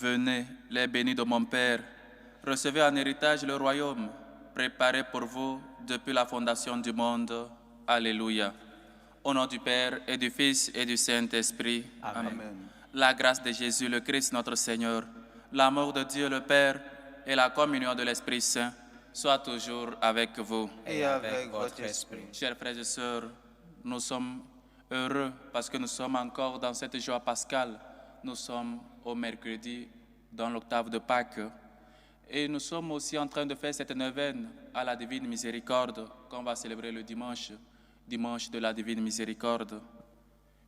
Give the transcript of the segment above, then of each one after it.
Venez, les bénis de mon Père, recevez en héritage le royaume, préparé pour vous depuis la fondation du monde. Alléluia. Au nom du Père et du Fils et du Saint-Esprit. Amen. La grâce de Jésus le Christ notre Seigneur, l'amour de Dieu le Père et la communion de l'Esprit Saint soient toujours avec vous. Et avec votre esprit. Chers frères et sœurs, nous sommes heureux parce que nous sommes encore dans cette joie pascale. Nous sommes au mercredi dans l'octave de Pâques. Et nous sommes aussi en train de faire cette neuvaine à la Divine Miséricorde qu'on va célébrer le dimanche, dimanche de la Divine Miséricorde.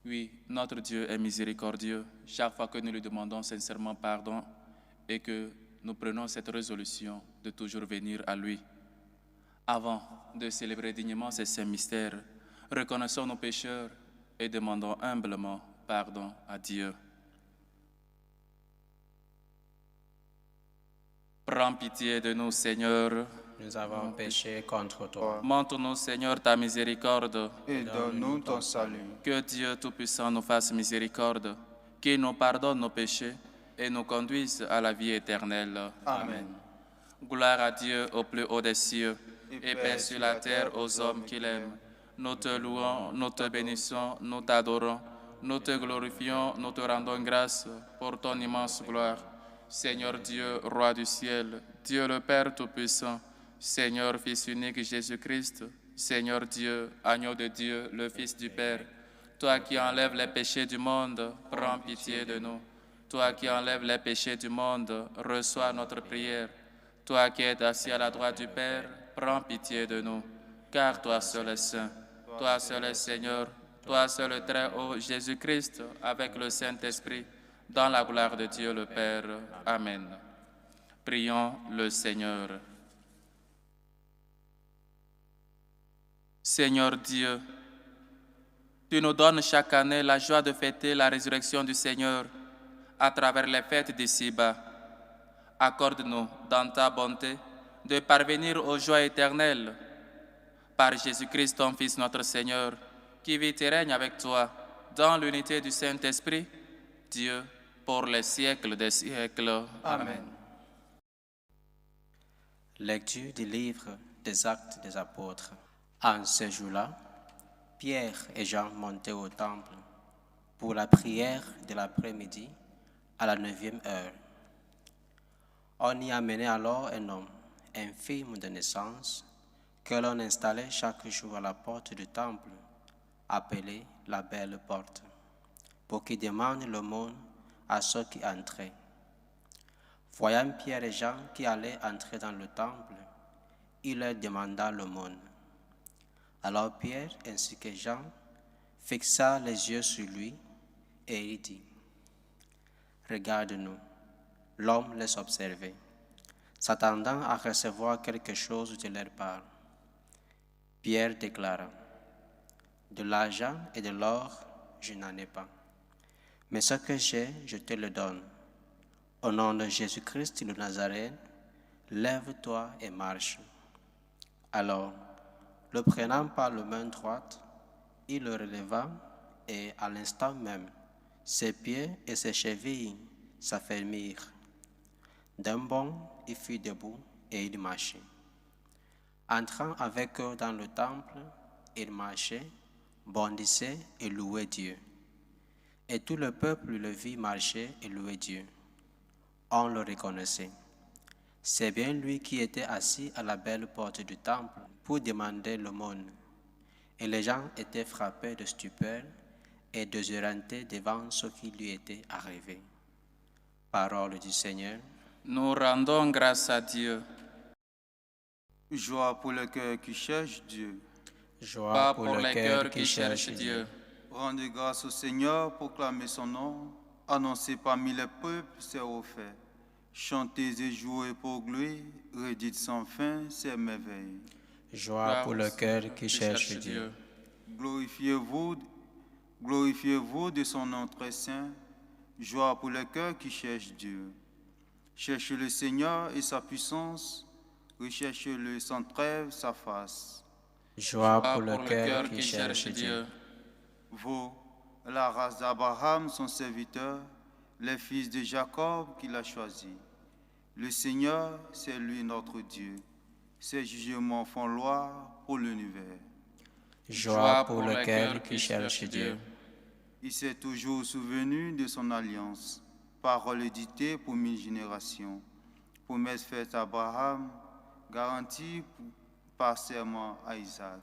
Oui, notre Dieu est miséricordieux chaque fois que nous lui demandons sincèrement pardon et que nous prenons cette résolution de toujours venir à lui. Avant de célébrer dignement ces saints mystères, reconnaissons nos pécheurs et demandons humblement pardon à Dieu. Prends pitié de nous, Seigneur. Nous avons péché contre toi. Montre-nous, Seigneur, ta miséricorde. Et donne-nous ton salut. Que Dieu Tout-Puissant nous fasse miséricorde, qu'il nous pardonne nos péchés et nous conduise à la vie éternelle. Amen. Gloire à Dieu au plus haut des cieux et paix sur la terre aux hommes qu'il aime. Nous te louons, nous te bénissons, nous t'adorons, nous te glorifions, nous te rendons grâce pour ton immense gloire. Seigneur Dieu, Roi du ciel, Dieu le Père Tout-Puissant, Seigneur Fils unique Jésus-Christ, Seigneur Dieu, Agneau de Dieu, le Fils du Père, toi qui enlèves les péchés du monde, prends pitié de nous. Toi qui enlèves les péchés du monde, reçois notre prière. Toi qui es assis à la droite du Père, prends pitié de nous. Car toi seul es saint, toi seul es Seigneur, toi seul est très haut, Jésus-Christ, avec le Saint-Esprit, dans la gloire de Dieu le Père. Amen. Prions le Seigneur. Seigneur Dieu, tu nous donnes chaque année la joie de fêter la résurrection du Seigneur à travers les fêtes d'ici-bas. Accorde-nous, dans ta bonté, de parvenir aux joies éternelles. Par Jésus-Christ, ton Fils, notre Seigneur, qui vit et règne avec toi, dans l'unité du Saint-Esprit, Dieu, pour les siècles des siècles. Amen. Lecture du livre des Actes des Apôtres. En ce jour-là, Pierre et Jean montaient au temple pour la prière de l'après-midi à la 9e heure. On y amenait alors un homme, infirme de naissance, que l'on installait chaque jour à la porte du temple, appelée la Belle Porte, pour qu'il demande l'aumône à ceux qui entraient. Voyant Pierre et Jean qui allaient entrer dans le temple, il leur demanda l'aumône. Alors Pierre ainsi que Jean fixa les yeux sur lui et il dit, « Regarde-nous. » L'homme les observait, s'attendant à recevoir quelque chose de leur part. Pierre déclara, « De l'argent et de l'or, je n'en ai pas. Mais ce que j'ai, je te le donne. Au nom de Jésus-Christ de Nazareth, lève-toi et marche. » Alors, le prenant par la main droite, il le releva et à l'instant même, ses pieds et ses chevilles s'affermirent. D'un bond, il fut debout et il marchait. Entrant avec eux dans le temple, il marchait, bondissait et louait Dieu. Et tout le peuple le vit marcher et louer Dieu. On le reconnaissait. C'est bien lui qui était assis à la belle porte du temple pour demander l'aumône. Et les gens étaient frappés de stupeur et désorientés devant ce qui lui était arrivé. Parole du Seigneur. Nous rendons grâce à Dieu. Joie pour le cœur qui cherche Dieu. Joie pour le cœur qui cherche Dieu. Rendez grâce au Seigneur, proclamez son nom, annoncez parmi les peuples ses faits. Chantez et jouez pour lui, redites sans fin ses merveilles. Joie pour le cœur qui cherche Dieu. Glorifiez-vous de son nom très saint. Joie pour le cœur qui cherche Dieu. Cherchez le Seigneur et sa puissance, recherchez-le sans trêve sa face. Joie pour le cœur qui cherche Dieu. Vous, la race d'Abraham, son serviteur, les fils de Jacob qu'il a choisis. Le Seigneur, c'est lui notre Dieu. Ses jugements font loi pour l'univers. Joie pour le cœur qui cherche Dieu. Il s'est toujours souvenu de son alliance, parole dictée pour 1000 générations, promesse faite à Abraham, garantie par serment à Isaac.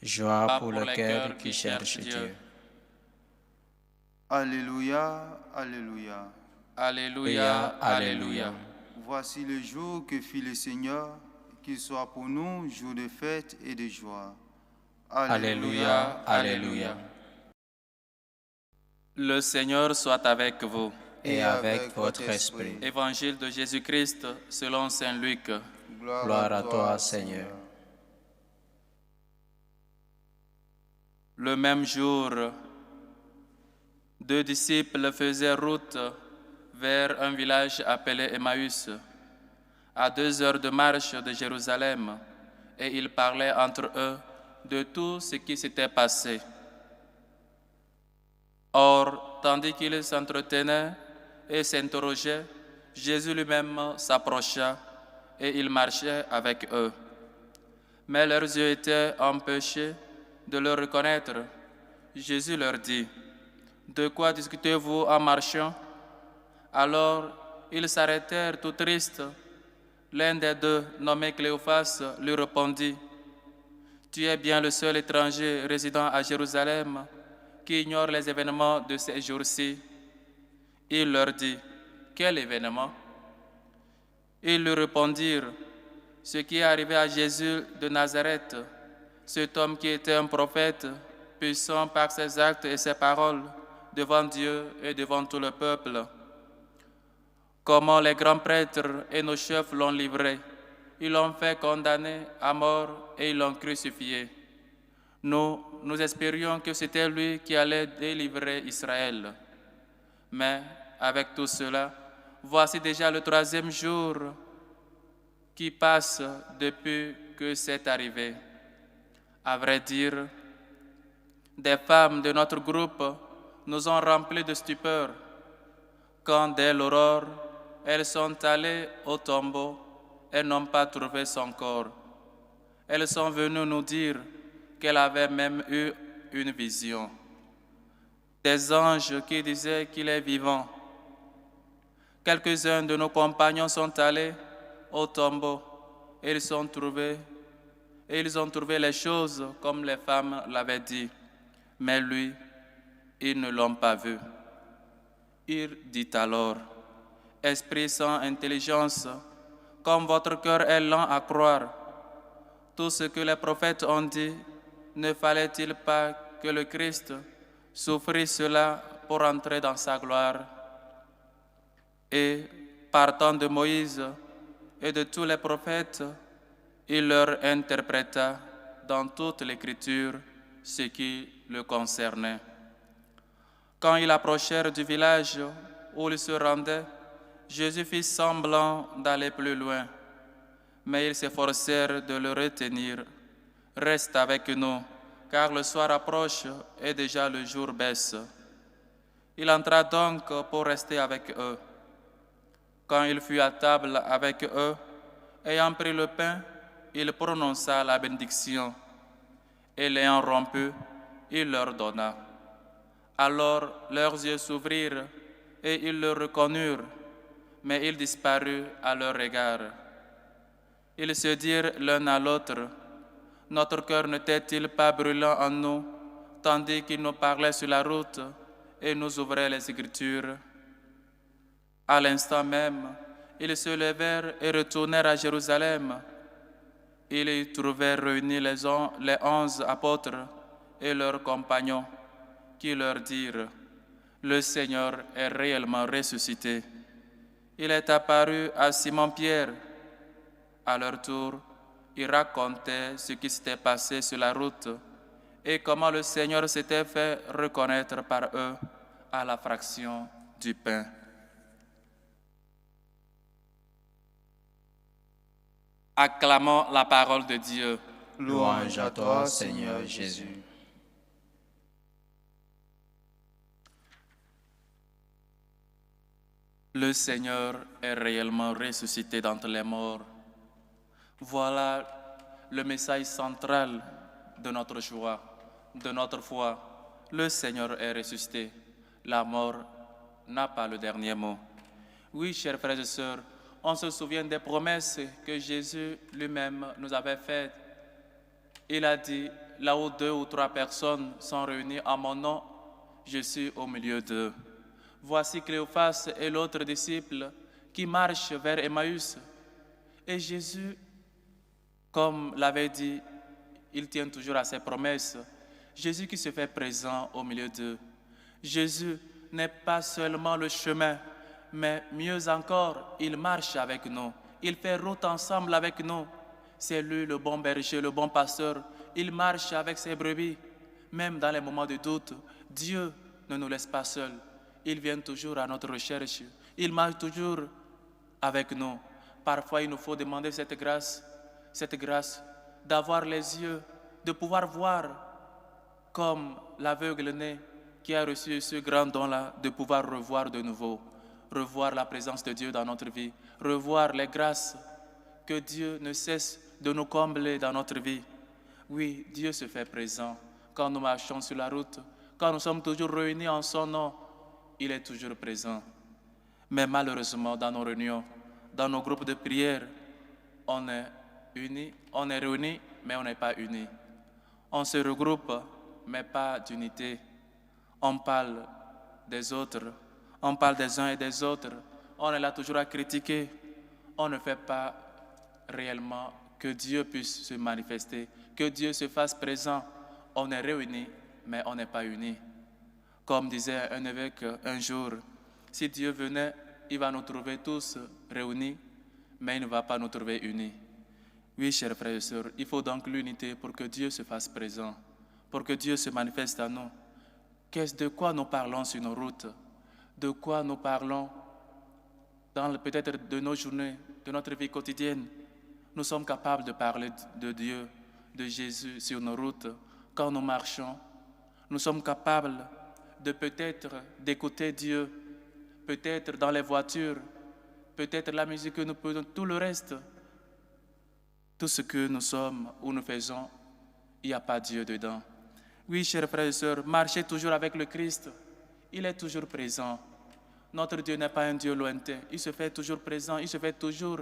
Joie pour le cœur qui cherche Dieu. Alléluia, alléluia. Alléluia, alléluia. Voici le jour que fit le Seigneur, qu'il soit pour nous jour de fête et de joie. Alléluia, alléluia. Le Seigneur soit avec vous. Et avec votre esprit. Évangile de Jésus-Christ selon saint Luc. Gloire à toi, Seigneur. Le même jour, 2 disciples faisaient route vers un village appelé Emmaüs, à 2 heures de marche de Jérusalem, et ils parlaient entre eux de tout ce qui s'était passé. Or, tandis qu'ils s'entretenaient et s'interrogeaient, Jésus lui-même s'approcha et il marchait avec eux. Mais leurs yeux étaient empêchés de le reconnaître. Jésus leur dit: « De quoi discutez-vous en marchant ?» Alors ils s'arrêtèrent tout tristes. L'un des deux, nommé Cléophas, lui répondit: « Tu es bien le seul étranger résidant à Jérusalem qui ignore les événements de ces jours-ci. » Il leur dit: « Quel événement ?» Ils lui répondirent: « Ce qui est arrivé à Jésus de Nazareth, cet homme qui était un prophète, puissant par ses actes et ses paroles devant Dieu et devant tout le peuple. Comment les grands prêtres et nos chefs l'ont livré, ils l'ont fait condamner à mort et ils l'ont crucifié. Nous espérions que c'était lui qui allait délivrer Israël. Mais avec tout cela, voici déjà le 3e jour qui passe depuis que c'est arrivé. À vrai dire, des femmes de notre groupe nous ont remplis de stupeur quand, dès l'aurore, elles sont allées au tombeau et n'ont pas trouvé son corps. Elles sont venues nous dire qu'elle avait même eu une vision. Des anges qui disaient qu'il est vivant. Quelques-uns de nos compagnons sont allés au tombeau et ils ont trouvé les choses comme les femmes l'avaient dit. Mais lui, ils ne l'ont pas vu. Il dit alors: « Esprit sans intelligence, comme votre cœur est lent à croire, tout ce que les prophètes ont dit, ne fallait-il pas que le Christ souffrit cela pour entrer dans sa gloire ?» Et, partant de Moïse et de tous les prophètes, il leur interpréta dans toute l'Écriture ce qui le concernait. Quand ils approchèrent du village où ils se rendaient, Jésus fit semblant d'aller plus loin, mais ils s'efforcèrent de le retenir. « Reste avec nous, car le soir approche et déjà le jour baisse. » Il entra donc pour rester avec eux. Quand il fut à table avec eux, ayant pris le pain, il prononça la bénédiction, et l'ayant rompu, il leur donna. Alors leurs yeux s'ouvrirent et ils le reconnurent, mais il disparut à leur regard. Ils se dirent l'un à l'autre: « Notre cœur n'était-il pas brûlant en nous, tandis qu'il nous parlait sur la route et nous ouvrait les Écritures ?» À l'instant même, ils se levèrent et retournèrent à Jérusalem. Ils y trouvèrent réunis les 11 apôtres et leurs compagnons, qui leur dirent: « Le Seigneur est réellement ressuscité. Il est apparu à Simon-Pierre. » À leur tour, ils racontaient ce qui s'était passé sur la route et comment le Seigneur s'était fait reconnaître par eux à la fraction du pain. Acclamons la parole de Dieu. Louange à toi, Seigneur Jésus. « Le Seigneur est réellement ressuscité d'entre les morts. Voilà le message central de notre joie, de notre foi. Le Seigneur est ressuscité. La mort n'a pas le dernier mot. Oui, chers frères et sœurs, on se souvient des promesses que Jésus lui-même nous avait faites. Il a dit, là où 2 ou 3 personnes sont réunies en mon nom, je suis au milieu d'eux. Voici Cléophas et l'autre disciple qui marchent vers Emmaüs. Et Jésus, comme l'avait dit, il tient toujours à ses promesses. Jésus qui se fait présent au milieu d'eux. Jésus n'est pas seulement le chemin, mais mieux encore, il marche avec nous. Il fait route ensemble avec nous. C'est lui le bon berger, le bon pasteur. Il marche avec ses brebis. Même dans les moments de doute, Dieu ne nous laisse pas seuls. Il vient toujours à notre recherche. Il marche toujours avec nous. Parfois, il nous faut demander cette grâce d'avoir les yeux, de pouvoir voir comme l'aveugle né qui a reçu ce grand don-là, de pouvoir revoir de nouveau, revoir la présence de Dieu dans notre vie, revoir les grâces que Dieu ne cesse de nous combler dans notre vie. Oui, Dieu se fait présent quand nous marchons sur la route, quand nous sommes toujours réunis en son nom, il est toujours présent. Mais malheureusement, dans nos réunions, dans nos groupes de prière, on est unis, on est réunis, mais on n'est pas unis. On se regroupe, mais pas d'unité. On parle des autres, on parle des uns et des autres. On est là toujours à critiquer. On ne fait pas réellement que Dieu puisse se manifester, que Dieu se fasse présent. On est réunis, mais on n'est pas unis. Comme disait un évêque un jour, si Dieu venait, il va nous trouver tous réunis, mais il ne va pas nous trouver unis. Oui, chers frères et sœurs, il faut donc l'unité pour que Dieu se fasse présent, pour que Dieu se manifeste à nous. De quoi nous parlons sur nos routes? De quoi nous parlons peut-être de nos journées, de notre vie quotidienne? Nous sommes capables de parler de Dieu, de Jésus sur nos routes quand nous marchons. Nous sommes capables de peut-être d'écouter Dieu, peut-être dans les voitures, peut-être la musique que nous faisons, tout le reste. Tout ce que nous sommes ou nous faisons, il n'y a pas Dieu dedans. Oui, chers frères et sœurs, marchez toujours avec le Christ. Il est toujours présent. Notre Dieu n'est pas un Dieu lointain. Il se fait toujours présent, il se fait toujours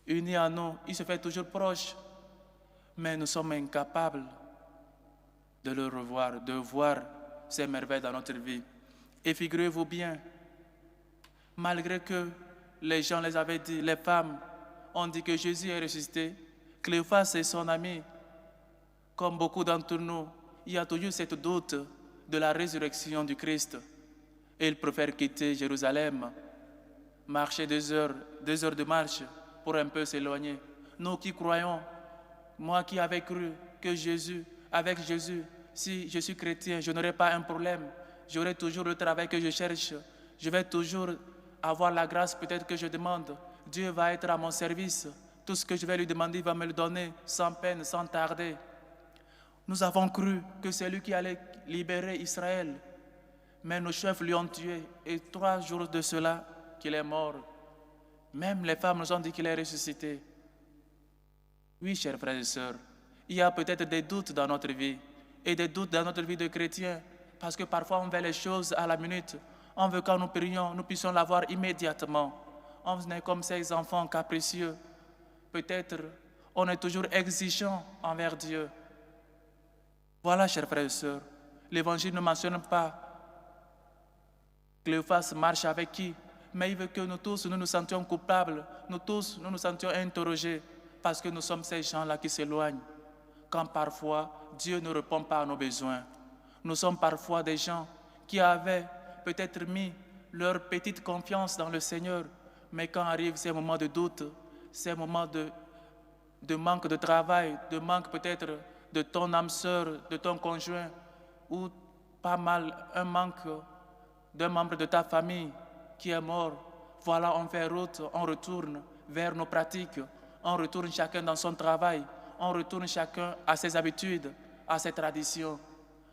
uni à nous, il se fait toujours proche. Mais nous sommes incapables de le revoir, de voir ces merveilles dans notre vie. Et figurez-vous bien, malgré que les gens les avaient dit, les femmes ont dit que Jésus est ressuscité, Cléophas et son ami, comme beaucoup d'entre nous, il y a toujours cette doute de la résurrection du Christ. Et ils préfèrent quitter Jérusalem, marcher 2 heures de marche pour un peu s'éloigner. Nous qui croyons, moi qui avais cru que avec Jésus, si je suis chrétien, je n'aurai pas un problème. J'aurai toujours le travail que je cherche. Je vais toujours avoir la grâce peut-être que je demande. Dieu va être à mon service. Tout ce que je vais lui demander, il va me le donner sans peine, sans tarder. Nous avons cru que c'est lui qui allait libérer Israël. Mais nos chefs lui ont tué. Et 3 jours de cela, qu'il est mort. Même les femmes nous ont dit qu'il est ressuscité. Oui, chers frères et sœurs, il y a peut-être des doutes dans notre vie. Et des doutes dans notre vie de chrétien. Parce que parfois on veut les choses à la minute. On veut quand nous prions, nous puissions l'avoir immédiatement. On est comme ces enfants capricieux. Peut-être on est toujours exigeant envers Dieu. Voilà, chers frères et sœurs, l'Évangile ne mentionne pas Cléophas marche avec qui, mais il veut que nous tous, nous nous sentions coupables, nous tous, nous nous sentions interrogés, parce que nous sommes ces gens-là qui s'éloignent. Quand parfois, Dieu ne répond pas à nos besoins. Nous sommes parfois des gens qui avaient peut-être mis leur petite confiance dans le Seigneur, mais quand arrivent ces moments de doute, ces moments de manque de travail, de manque peut-être de ton âme sœur, de ton conjoint, ou pas mal un manque d'un membre de ta famille qui est mort, voilà, on fait route, on retourne vers nos pratiques, on retourne chacun dans son travail, on retourne chacun à ses habitudes, à ses traditions.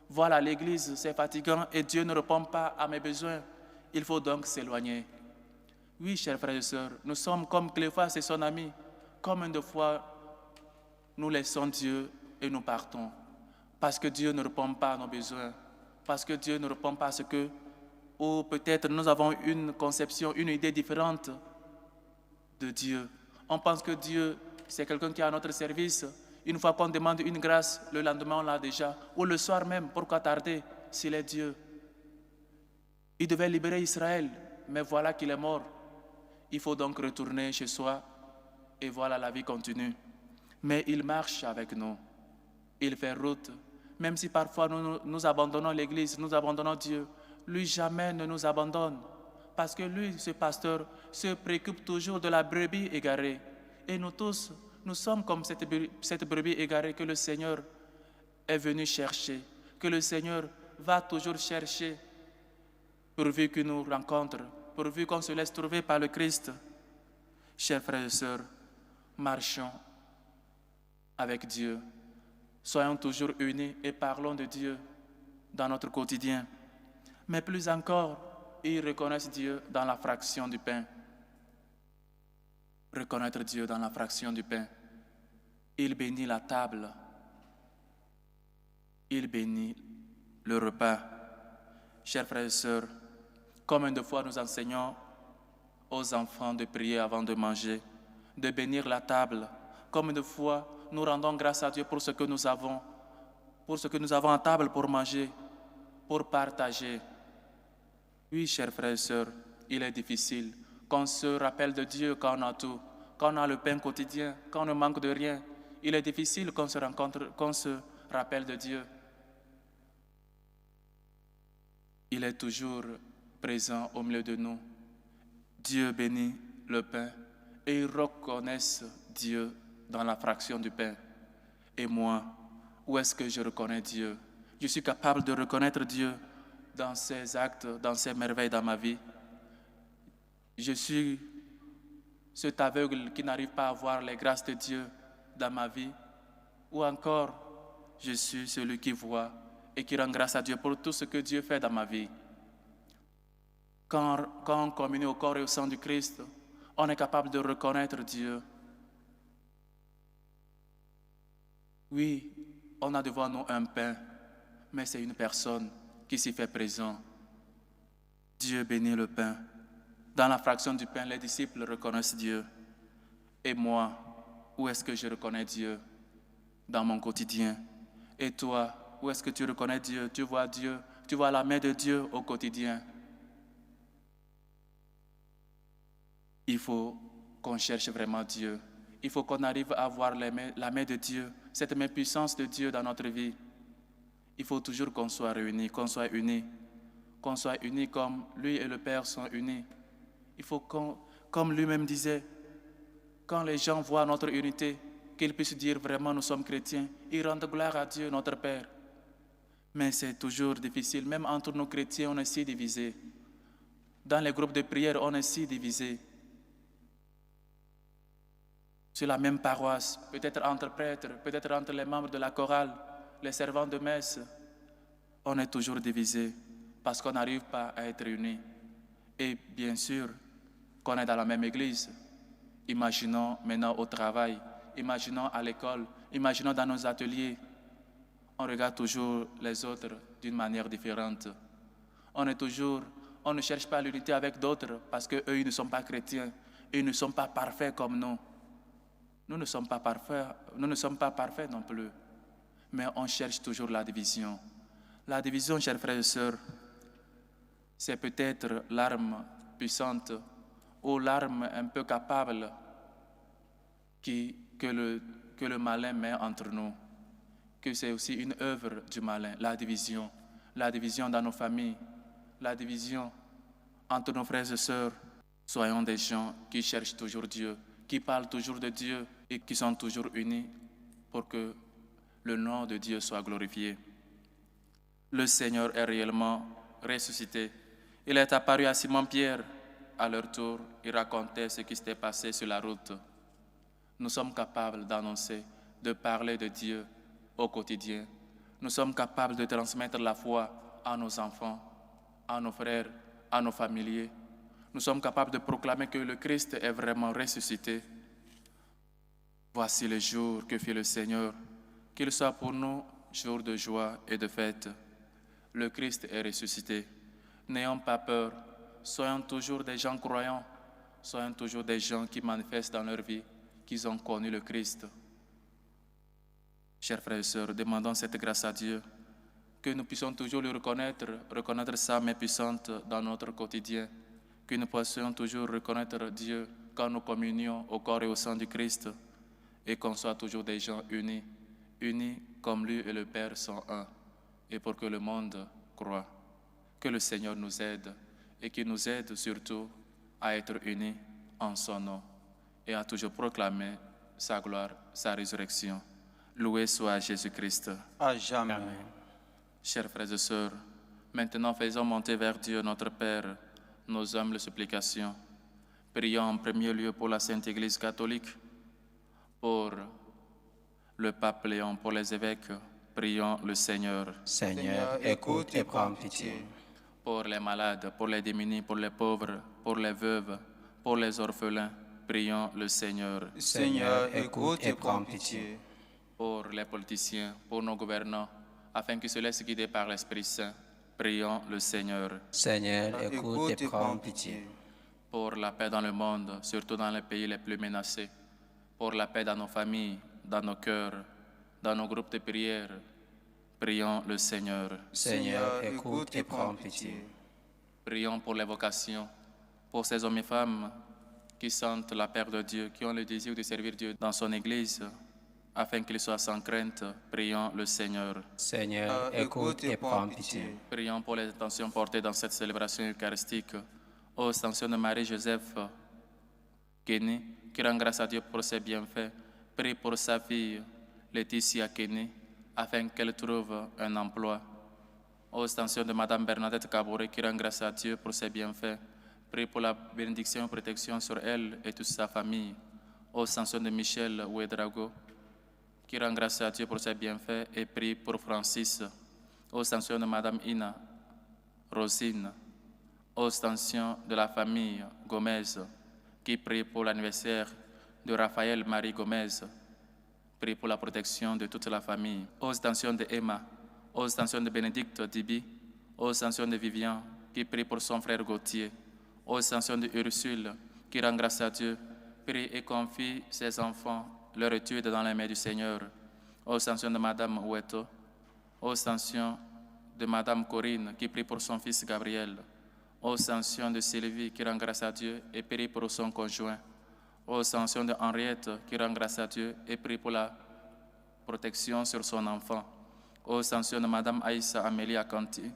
Voilà, l'Église, c'est fatigant et Dieu ne répond pas à mes besoins. Il faut donc s'éloigner. Oui, chers frères et sœurs, nous sommes comme Cléophas et son ami. Combien de fois nous laissons Dieu et nous partons? Parce que Dieu ne répond pas à nos besoins. Parce que Dieu ne répond pas à ce que... Ou peut-être nous avons une conception, une idée différente de Dieu. On pense que Dieu, c'est quelqu'un qui est à notre service. Une fois qu'on demande une grâce, le lendemain on l'a déjà. Ou le soir même, pourquoi tarder s'il est Dieu? Il devait libérer Israël, mais voilà qu'il est mort. Il faut donc retourner chez soi et voilà, la vie continue. Mais il marche avec nous. Il fait route. Même si parfois nous abandonnons l'Église, nous abandonnons Dieu, lui jamais ne nous abandonne. Parce que lui, ce pasteur, se préoccupe toujours de la brebis égarée. Et nous tous, nous sommes comme cette brebis égarée que le Seigneur est venu chercher, que le Seigneur va toujours chercher, pourvu qu'il nous rencontre, pourvu qu'on se laisse trouver par le Christ. Chers frères et sœurs, marchons avec Dieu. Soyons toujours unis et parlons de Dieu dans notre quotidien. Mais plus encore, ils reconnaissent Dieu dans la fraction du pain. Reconnaître Dieu dans la fraction du pain. Il bénit la table. Il bénit le repas. Chers frères et sœurs, combien de fois nous enseignons aux enfants de prier avant de manger, de bénir la table. Combien de fois nous rendons grâce à Dieu pour ce que nous avons à table pour manger, pour partager. Oui, chers frères et sœurs, il est difficile qu'on se rappelle de Dieu quand on a tout, quand on a le pain quotidien, quand on ne manque de rien. Il est difficile qu'on se rappelle de Dieu. Il est toujours présent au milieu de nous. Dieu bénit le pain et ils reconnaissent Dieu dans la fraction du pain. Et moi, où est-ce que je reconnais Dieu? Je suis capable de reconnaître Dieu dans ses actes, dans ses merveilles dans ma vie. Je suis cet aveugle qui n'arrive pas à voir les grâces de Dieu dans ma vie. Ou encore, je suis celui qui voit et qui rend grâce à Dieu pour tout ce que Dieu fait dans ma vie. Quand on communie au corps et au sang du Christ, on est capable de reconnaître Dieu. Oui, on a devant nous un pain, mais c'est une personne qui s'y fait présent. Dieu bénit le pain. Dans la fraction du pain, les disciples reconnaissent Dieu. Et moi, où est-ce que je reconnais Dieu? Dans mon quotidien. Et toi, où est-ce que tu reconnais Dieu? Tu vois la main de Dieu au quotidien. Il faut qu'on cherche vraiment Dieu. Il faut qu'on arrive à voir la main de Dieu, cette main puissance de Dieu dans notre vie. Il faut toujours qu'on soit réunis, qu'on soit unis comme lui et le Père sont unis. Il faut comme lui-même disait, quand les gens voient notre unité, qu'ils puissent dire vraiment nous sommes chrétiens, ils rendent gloire à Dieu, notre Père. Mais c'est toujours difficile, même entre nous chrétiens, on est si divisés. Dans les groupes de prière, on est si divisés. Sur la même paroisse, peut-être entre prêtres, peut-être entre les membres de la chorale, les servants de messe, on est toujours divisés parce qu'on n'arrive pas à être unis. Et bien sûr qu'on est dans la même église. Imaginons maintenant au travail, imaginons à l'école, imaginons dans nos ateliers. On regarde toujours les autres d'une manière différente. On ne cherche pas l'unité avec d'autres parce qu'eux, ils ne sont pas chrétiens. Ils ne sont pas parfaits comme nous. Nous ne sommes pas parfaits non plus. Mais on cherche toujours la division. La division, chers frères et sœurs, c'est peut-être l'arme puissante ou l'arme un peu capable que le malin met entre nous. Que c'est aussi une œuvre du malin, la division. La division dans nos familles, la division entre nos frères et sœurs. Soyons des gens qui cherchent toujours Dieu, qui parlent toujours de Dieu et qui sont toujours unis pour que le nom de Dieu soit glorifié. Le Seigneur est réellement ressuscité. Il est apparu à Simon-Pierre. À leur tour, il racontait ce qui s'était passé sur la route. Nous sommes capables d'annoncer, de parler de Dieu au quotidien. Nous sommes capables de transmettre la foi à nos enfants, à nos frères, à nos familiers. nous sommes capables de proclamer que le Christ est vraiment ressuscité. Voici le jour que fit le Seigneur, qu'il soit pour nous jour de joie et de fête. Le Christ est ressuscité. N'ayons pas peur, soyons toujours des gens croyants, soyons toujours des gens qui manifestent dans leur vie qu'ils ont connu le Christ. Chers frères et sœurs, demandons cette grâce à Dieu, que nous puissions toujours le reconnaître sa main puissante dans notre quotidien, que nous puissions toujours reconnaître Dieu quand nous communions au corps et au sang du Christ, et qu'on soit toujours des gens unis, unis comme lui et le Père sont un, et pour que le monde croit. Que le Seigneur nous aide, et qu'il nous aide surtout à être unis en son nom, et à toujours proclamer sa gloire, sa résurrection. Loué soit Jésus-Christ. À jamais. Amen. Chers frères et sœurs, maintenant faisons monter vers Dieu notre Père nos humbles supplications. Prions en premier lieu pour la Sainte Église catholique, pour le pape Léon, pour les évêques. Prions le Seigneur. Seigneur, écoute et prends pitié. Pour les malades, pour les démunis, pour les pauvres, pour les veuves, pour les orphelins. Prions le Seigneur. Seigneur, écoute et prends pitié. Pour les politiciens, pour nos gouvernants, afin qu'ils se laissent guider par l'Esprit Saint. Prions le Seigneur. Seigneur, écoute et prends pitié. Pour la paix dans le monde, surtout dans les pays les plus menacés. Pour la paix dans nos familles, dans nos cœurs, dans nos groupes de prière. Prions le Seigneur. Seigneur, écoute et prends pitié. Prions pour les vocations, pour ces hommes et femmes qui sentent la paix de Dieu, qui ont le désir de servir Dieu dans son Église, afin qu'ils soient sans crainte. Prions le Seigneur. Seigneur, écoute et prends pitié. Prions pour les intentions portées dans cette célébration eucharistique. Ô Ascension de Marie-Joseph Kenny, qui rend grâce à Dieu pour ses bienfaits, prie pour sa fille Laetitia Kenny, afin qu'elle trouve un emploi. Ô Ascension de Madame Bernadette Caboret, qui rend grâce à Dieu pour ses bienfaits, prie pour la bénédiction et protection sur elle et toute sa famille. Ô Ascension de Michel Ouedrago, qui rend grâce à Dieu pour ses bienfaits et prie pour Francis. Ô Ascension de Madame Ina Rosine, ô Ascension de la famille Gomez, qui prie pour l'anniversaire de Raphaël Marie Gomez, prie pour la protection de toute la famille. Ô Ascension de Emma, ô Ascension de Bénédicte Dibi, ô Ascension de Vivian, qui prie pour son frère Gauthier. Ô Ascension de Ursule, qui rend grâce à Dieu, prie et confie ses enfants leur étude dans les mains du Seigneur. Ô Ascension de Madame Oueto, ô Ascension de Madame Corinne, qui prie pour son fils Gabriel. Ô Ascension de Sylvie, qui rend grâce à Dieu et prie pour son conjoint. Ô Ascension de Henriette, qui rend grâce à Dieu et prie pour la protection sur son enfant. Ô Ascension de Madame Aïssa Amélie Akanti.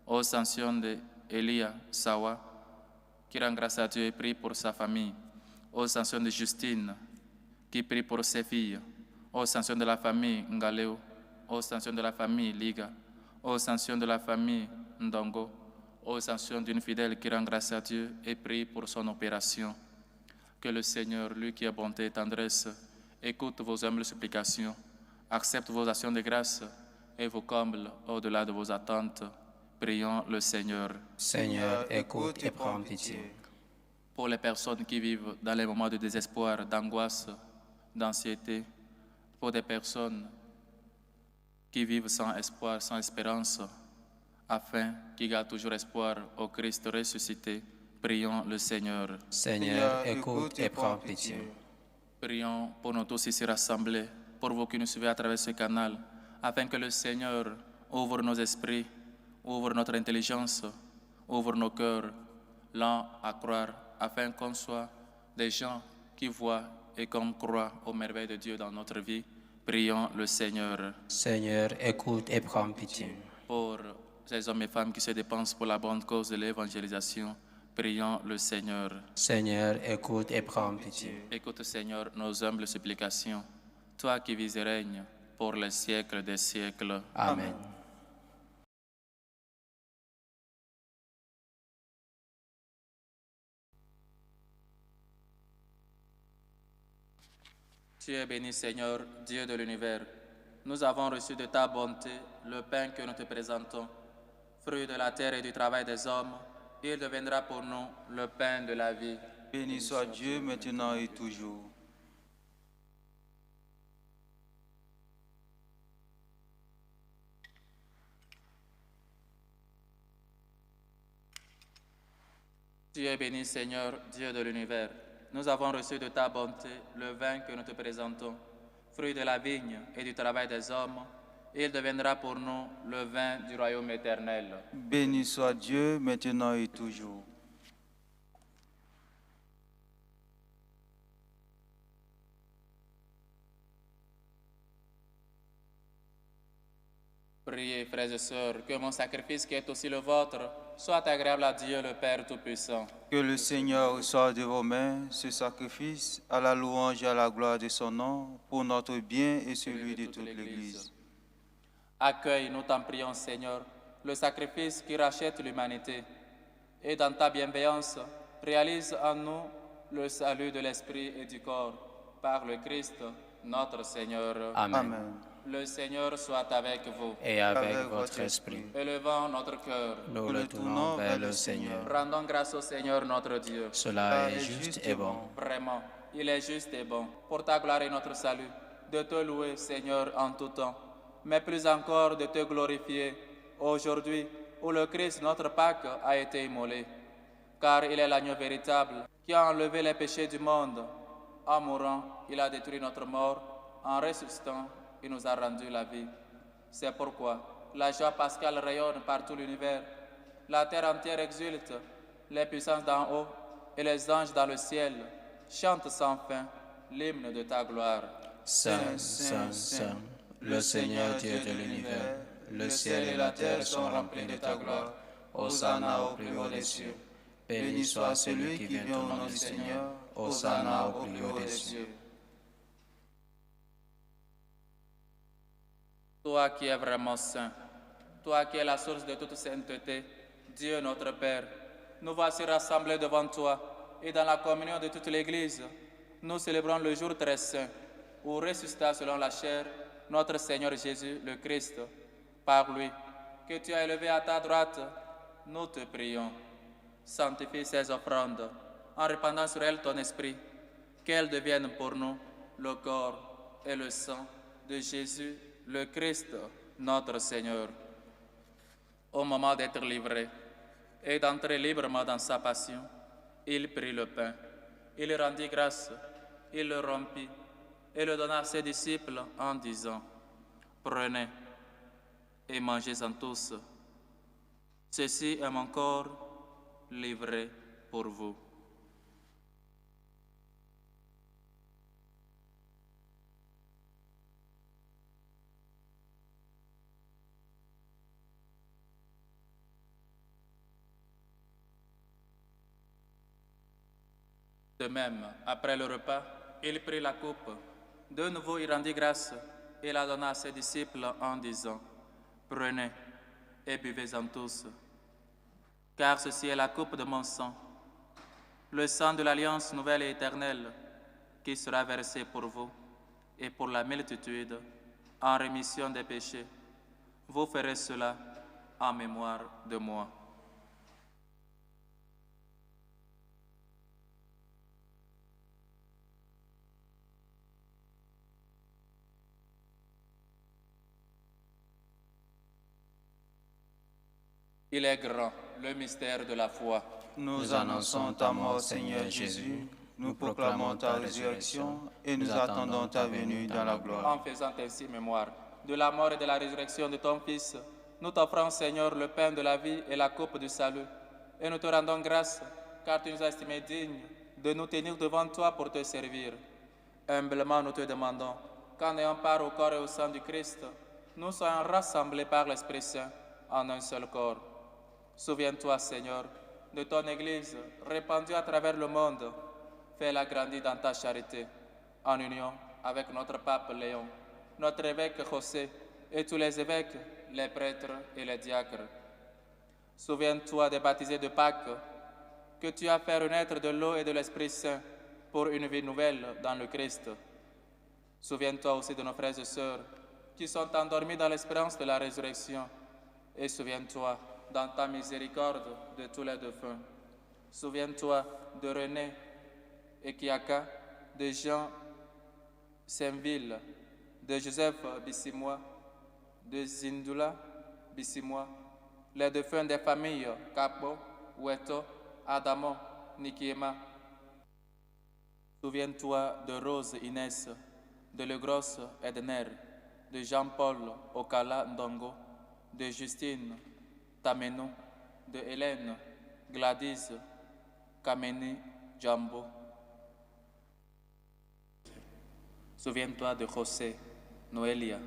Ô Ascension de Elia Sawa, qui rend grâce à Dieu et prie pour sa famille. Ô Ascension de Justine, qui prie pour ses filles. Ô Ascension de la famille Ngaleo. Ô Ascension de la famille Liga. Ô Ascension de la famille Ndongo. Ô Ascension d'une fidèle qui rend grâce à Dieu et prie pour son opération. Que le Seigneur, lui qui est bonté et tendresse, écoute vos humbles supplications, accepte vos actions de grâce et vous comble au-delà de vos attentes. Prions le Seigneur. Seigneur, écoute et prends pitié. Pour les personnes qui vivent dans les moments de désespoir, d'angoisse, d'anxiété, pour des personnes qui vivent sans espoir, sans espérance, afin qu'ils gardent toujours espoir au Christ ressuscité, prions le Seigneur. Seigneur, écoute et prends pitié. Prions pour nous tous ici rassemblés, pour vous qui nous suivez à travers ce canal, afin que le Seigneur ouvre nos esprits, ouvre notre intelligence, ouvre nos cœurs, lents à croire, afin qu'on soit des gens qui voient et qu'on croit aux merveilles de Dieu dans notre vie. Prions le Seigneur. Seigneur, écoute et prends pitié. Pour ces hommes et femmes qui se dépensent pour la bonne cause de l'évangélisation, prions le Seigneur. Seigneur, écoute et prends pitié. Écoute, Seigneur, nos humbles supplications, toi qui vis et règnes pour les siècles des siècles. Amen. Tu es béni, Seigneur, Dieu de l'univers. Nous avons reçu de ta bonté le pain que nous te présentons, fruit de la terre et du travail des hommes. Il deviendra pour nous le pain de la vie. Béni soit Dieu maintenant et toujours. Tu es béni, Seigneur, Dieu de l'univers. Nous avons reçu de ta bonté le vin que nous te présentons, fruit de la vigne et du travail des hommes. Il deviendra pour nous le vin du royaume éternel. Béni soit Dieu maintenant et toujours. Priez, frères et sœurs, que mon sacrifice qui est aussi le vôtre soit agréable à Dieu le Père Tout-Puissant. Que le Seigneur reçoive de vos mains ce sacrifice à la louange et à la gloire de son nom, pour notre bien et celui de toute l'Église. Accueille, nous t'en prions, Seigneur, le sacrifice qui rachète l'humanité. Et dans ta bienveillance, réalise en nous le salut de l'esprit et du corps, par le Christ, notre Seigneur. Amen. Amen. Le Seigneur soit avec vous. Et avec Avec votre esprit, Élevons notre cœur. nous le tournons vers le Seigneur. Rendons grâce au Seigneur notre Dieu. Cela est juste et bon. Vraiment, il est juste et bon, pour ta gloire et notre salut, de te louer, Seigneur, en tout temps, mais plus encore de te glorifier aujourd'hui où le Christ, notre Pâque, a été immolé. Car il est l'agneau véritable qui a enlevé les péchés du monde. En mourant, il a détruit notre mort. En ressuscitant, il nous a rendu la vie. C'est pourquoi la joie pascale rayonne par tout l'univers. La terre entière exulte, les puissances d'en haut et les anges dans le ciel chantent sans fin l'hymne de ta gloire. Saint, Saint, Saint, le Seigneur Dieu de l'univers, le ciel et la terre sont remplis de ta gloire. Hosanna au plus haut des cieux. Béni soit celui qui vient au nom du Seigneur. Hosanna au plus haut des cieux. Toi qui es vraiment saint, toi qui es la source de toute sainteté, Dieu notre Père, nous voici rassemblés devant toi et dans la communion de toute l'Église, nous célébrons le jour très saint où ressuscita selon la chair notre Seigneur Jésus le Christ. Par lui, que tu as élevé à ta droite, nous te prions. Sanctifie ces offrandes en répandant sur elles ton esprit, qu'elles deviennent pour nous le corps et le sang de Jésus le Christ, notre Seigneur. Au moment d'être livré et d'entrer librement dans sa passion, il prit le pain, il rendit grâce, il le rompit et le donna à ses disciples en disant: Prenez et mangez-en tous. Ceci est mon corps livré pour vous. De même, après le repas, il prit la coupe. De nouveau, il rendit grâce et la donna à ses disciples en disant: Prenez et buvez-en tous, car ceci est la coupe de mon sang, le sang de l'alliance nouvelle et éternelle, qui sera versé pour vous et pour la multitude en rémission des péchés. Vous ferez cela en mémoire de moi. Il est grand, le mystère de la foi. Nous annonçons ta mort, Seigneur Jésus. Nous proclamons ta résurrection et nous attendons ta venue dans la gloire. En faisant ainsi mémoire de la mort et de la résurrection de ton Fils, nous t'offrons, Seigneur, le pain de la vie et la coupe du salut. Et nous te rendons grâce, car tu nous as estimés dignes de nous tenir devant toi pour te servir. Humblement, nous te demandons qu'en ayant part au corps et au sang du Christ, nous soyons rassemblés par l'Esprit Saint en un seul corps. Souviens-toi, Seigneur, de ton Église répandue à travers le monde. Fais-la grandir dans ta charité, en union avec notre pape Léon, notre évêque José et tous les évêques, les prêtres et les diacres. Souviens-toi des baptisés de Pâques que tu as fait renaître de l'eau et de l'Esprit Saint pour une vie nouvelle dans le Christ. Souviens-toi aussi de nos frères et sœurs qui sont endormis dans l'espérance de la résurrection. Et souviens-toi dans ta miséricorde de tous les défunts. Souviens-toi de René Ekiaka, de Jean Sainville, de Joseph Bissimois, de Zindula Bissimois, les défunts des familles Capo, Oueto, Adamo, Nikiema. Souviens-toi de Rose Inès, de Legros Edner, de Jean-Paul Okala Ndongo, de Justine Tameno, de Hélène Gladys Kameni Jambo. Souviens-toi de José, Noelia,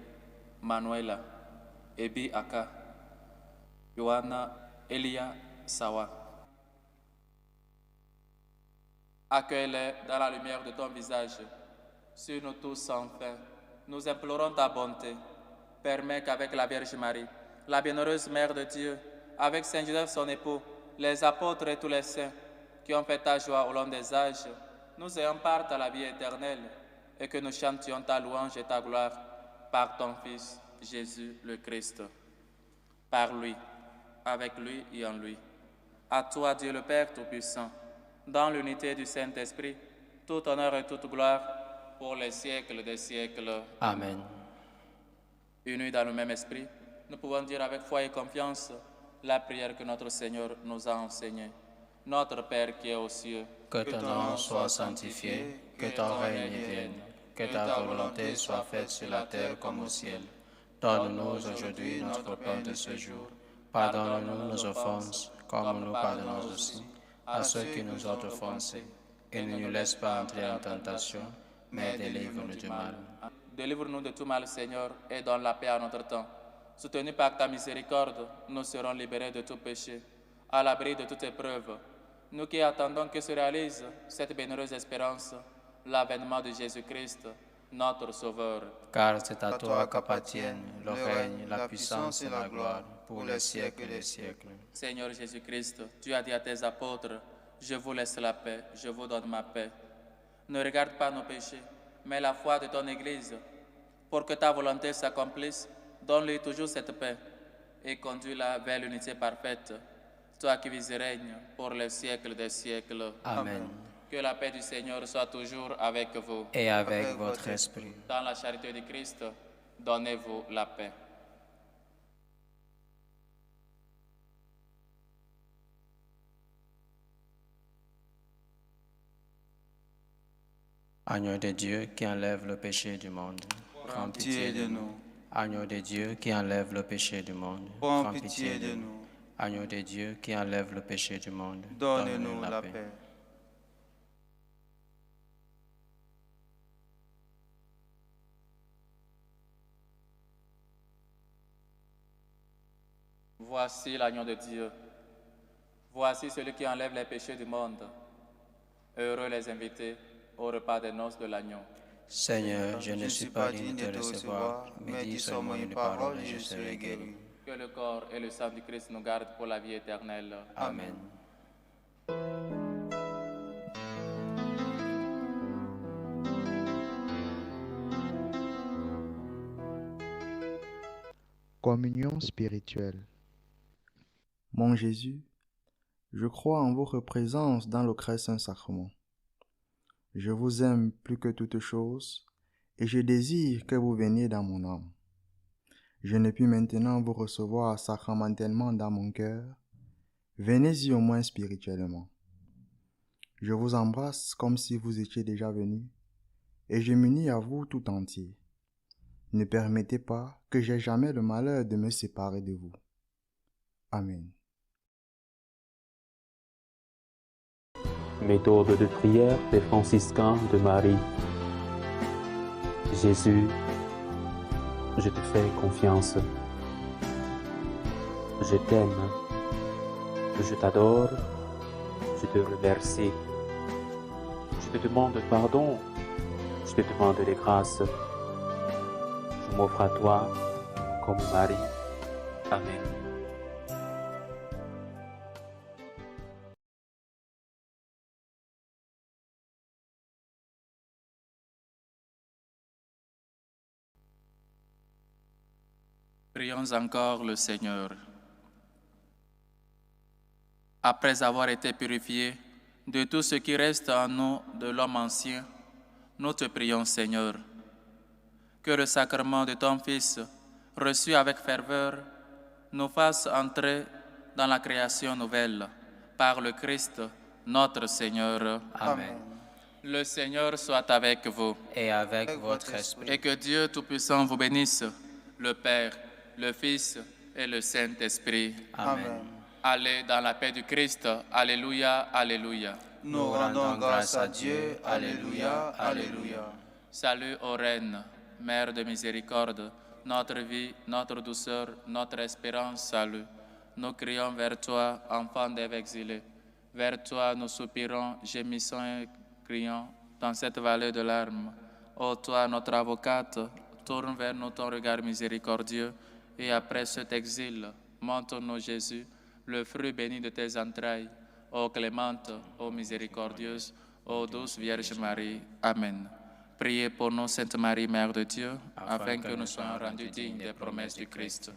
Manuela, Ebi Aka, Johanna Elia Sawa. Accueille-les dans la lumière de ton visage. Sur nous tous sans fin, nous implorons ta bonté. Permets qu'avec la Vierge Marie, la bienheureuse Mère de Dieu, avec Saint Joseph son époux, les apôtres et tous les saints qui ont fait ta joie au long des âges, nous ayons part à la vie éternelle et que nous chantions ta louange et ta gloire par ton Fils, Jésus le Christ. Par lui, avec lui et en lui. À toi, Dieu le Père Tout-Puissant, dans l'unité du Saint-Esprit, tout honneur et toute gloire pour les siècles des siècles. Amen. Unis dans le même esprit, nous pouvons dire avec foi et confiance la prière que notre Seigneur nous a enseignée. Notre Père qui est aux cieux, Que ton nom soit sanctifié, que ton règne vienne, que ta volonté soit faite sur la terre comme au ciel. Donne-nous aujourd'hui notre pain de ce jour. Pardonne-nous nos offenses, comme nous pardonnons aussi à ceux qui nous ont offensés. Et ne nous laisse pas entrer en tentation, mais délivre-nous du mal. Délivre-nous de tout mal, Seigneur, et donne la paix à notre temps. Soutenus par ta miséricorde, nous serons libérés de tout péché, à l'abri de toute épreuve. Nous qui attendons que se réalise cette bienheureuse espérance, l'avènement de Jésus-Christ, notre Sauveur. Car c'est à toi qu'appartiennent le règne, la puissance et la gloire, pour les siècles des siècles. Seigneur Jésus-Christ, tu as dit à tes apôtres, je vous laisse la paix, je vous donne ma paix. Ne regarde pas nos péchés, mais la foi de ton Église. Pour que ta volonté s'accomplisse, donne-lui toujours cette paix et conduis-la vers l'unité parfaite. Toi qui vis et règnes pour les siècles des siècles. Amen. Que la paix du Seigneur soit toujours avec vous. Et avec votre esprit. Dans la charité du Christ, donnez-vous la paix. Agneau de Dieu qui enlève le péché du monde, Prends pitié de nous. Agneau de Dieu qui enlève le péché du monde, Prends pitié de nous. Agneau de Dieu qui enlève le péché du monde, Donne-nous la paix. Voici l'agneau de Dieu. Voici celui qui enlève les péchés du monde. Heureux les invités au repas des noces de l'agneau. Seigneur, je ne suis pas digne de te recevoir, mais dis seulement une parole et je serai guéri. Que le corps et le sang du Christ nous gardent pour la vie éternelle. Amen. Communion spirituelle. Mon Jésus, je crois en votre présence dans le très saint sacrement. Je vous aime plus que toute chose et je désire que vous veniez dans mon âme. Je ne puis maintenant vous recevoir sacramentellement dans mon cœur. Venez-y au moins spirituellement. Je vous embrasse comme si vous étiez déjà venu et je m'unis à vous tout entier. Ne permettez pas que j'aie jamais le malheur de me séparer de vous. Amen. Méthode de prière des franciscains de Marie. Jésus, je te fais confiance. Je t'aime. Je t'adore. Je te remercie. Je te demande pardon. Je te demande des grâces. Je m'offre à toi comme Marie. Amen. Prions encore le Seigneur. après avoir été purifiés de tout ce qui reste en nous de l'homme ancien, nous te prions, Seigneur, que le sacrement de ton Fils, reçu avec ferveur, nous fasse entrer dans la création nouvelle, par le Christ, notre Seigneur. Amen. Le Seigneur soit avec vous, Et avec votre esprit. et que Dieu Tout-Puissant vous bénisse, le Père, le Fils et le Saint-Esprit. Amen. Allez dans la paix du Christ. Alléluia, alléluia. Nous rendons grâce à Dieu. Alléluia, alléluia. Salut ô Reine, Mère de miséricorde, notre vie, notre douceur, notre espérance, salut. Nous crions vers toi, enfant d'Ève exilée. Vers toi nous soupirons, gémissons et crions dans cette vallée de larmes. Ô toi, notre avocate, tourne vers nous ton regard miséricordieux, et après cet exil, montre-nous Jésus, le fruit béni de tes entrailles. Ô clémente, ô miséricordieuse, ô douce Vierge Marie. Amen. Priez pour nous, Sainte Marie, Mère de Dieu, afin que nous soyons rendus dignes des promesses du Christ.